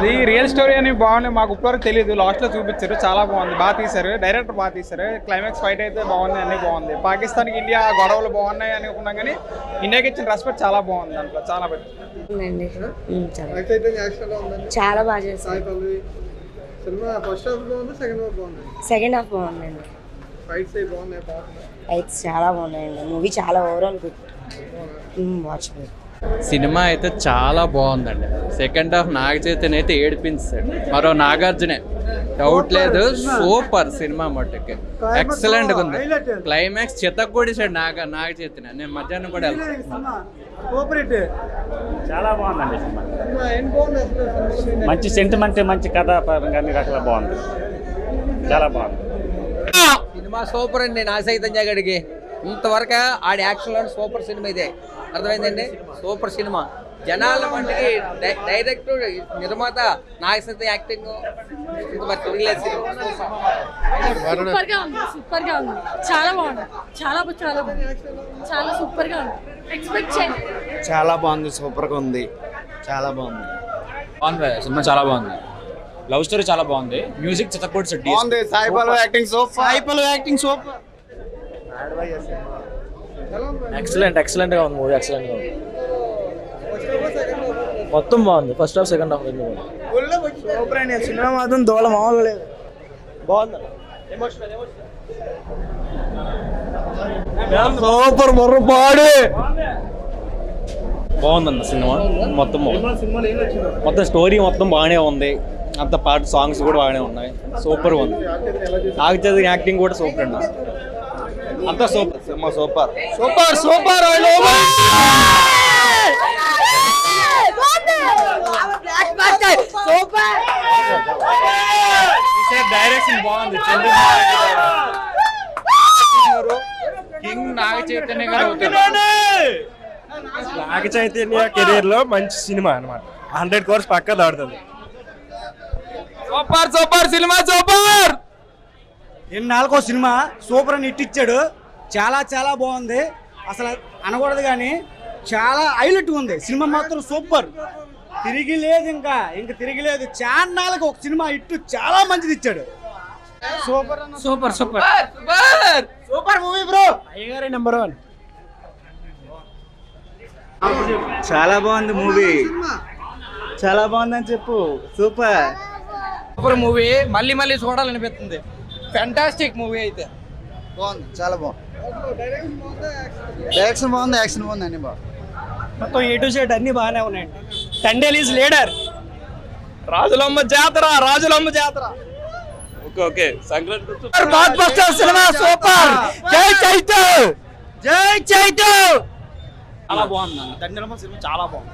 అది real story అని బాగుంది. మాకు ఇప్పటివరకు తెలియదు, లాస్ట్లో చూపించారు. చాలా బాగుంది, బాగా తీశారు, డైరెక్టర్ బాగా తీశారు. క్లైమాక్స్ ఫైట్ అయితే బాగుంది, అన్నీ బాగుంది. పాకిస్తాన్కి ఇండియా గొడవలు బాగున్నాయి అని అనుకున్నాం, కానీ ఇండియాకి ఇచ్చిన రెస్పెక్ట్ చాలా బాగుంది. దాంట్లో చాలా పెద్ద చాలా బాగా చేశారు. సెకండ్ హాఫ్ బాగుందండి. ఫైట్స్ చాలా బాగున్నాయండి. మూవీ చాలా ఓవరాల్ గుడ్, వాచబుల్. సినిమా అయితే చాలా బాగుందండి. సెకండ్ హాఫ్ నాగ చైతన్య అయితే ఏడిపించాడు, మరో నాగార్జునే, డౌట్ లేదు. సూపర్ సినిమా మట్టుకి ఎక్సలెంట్గా ఉంది. క్లైమాక్స్ చితగ్గొడిసాడు నాగ చైతన్య. నేను మధ్యాహ్నం కూడా చాలా బాగుందండి సినిమా. మంచి సెంటిమెంట్, మంచి కథ పరంగా అన్ని రకాల బాగుంది, చాలా బాగుంది సినిమా. సూపర్ అండి. నాగ చైతన్య గడికి ఇంతవరకు ఆడి యాక్షన్లో సూపర్ సినిమా ఇదే, అర్థమైందండి. Super cinema. జనాల మట్టికి డైరెక్టర్, నిర్మాత నాగ చైతన్య యాక్టింగ్ సూపర్ గా ఉంది, చాలా బాగుంది, చాలా సూపర్ గా ఉంది. ఎక్స్పెక్ట్ చేయండి. చాలా బాగుంది, సూపర్ గా ఉంది, చాలా బాగుంది. సినిమా చాలా బాగుంది. లవ్ స్టోరీ చాలా బాగుంది. మ్యూజిక్ చిత్తకొట్టు బాగుంది. Sai Pallavi acting super. Excellent గా ఉంది మూవీ. ఎక్సలెంట్ గా ఉంది, మొత్తం బాగుంది. ఫస్ట్ హాఫ్ సెకండ్ హాఫ్ రెండు సూపర్ అండి. సినిమా మాత్రం దోళ మామూలు లేదు, బాగుంది. సూపర్ మొర్రపాడు బాగుందన్న సినిమా. మొత్తం స్టోరీ మొత్తం బాగానే ఉంది. అంత పాట సాంగ్స్ కూడా బాగానే ఉన్నాయి. సూపర్ ఉంది. నాగ చైతన్య యాక్టింగ్ కూడా సూపర్ అండి. అంతా super cinema. Super super super direction బాగుంది. కింగ్ నాగ చైతన్య గారు. నాగ చైతన్య కెరీర్ లో మంచి సినిమా అన్నమాట. 100 crores పక్కా దాడుతుంది. Super cinema, super. ఎన్నాళ్ళకో సినిమా సూపర్ అని ఇట్టిచ్చాడు. చాలా బాగుంది. అసలు అనకూడదు కానీ చాలా హైలైట్ ఉంది. సినిమా మాత్రం సూపర్, తిరిగిలేదు. ఇంకా తిరిగిలేదు. చాన్నాళ్ళకి ఒక సినిమా ఇట్టు చాలా మంచిది ఇచ్చాడు. Super movie bro. అయ్యగారే నెంబర్ 1. చాలా బాగుంది మూవీ, చాలా బాగుందని చెప్పు. Super movie. మళ్ళీ చూడాలనిపిస్తుంది. ఫ్యాంటాస్టిక్ మూవీ అయితే బాగుంది, చాలా బాగుంది. డైరెక్షన్ బాగుంది, యాక్షన్ బాగుంది, అన్ని బాగుంది. మొత్తం A to Z అన్ని బాగానే ఉన్నాయండి. Thandel is leader. రాజులమ్మ జాతర. Okay Sankranti cinema super. జై చైతు. చాలా బాగుంది. తండేలమ్మ సినిమా చాలా బాగుంది.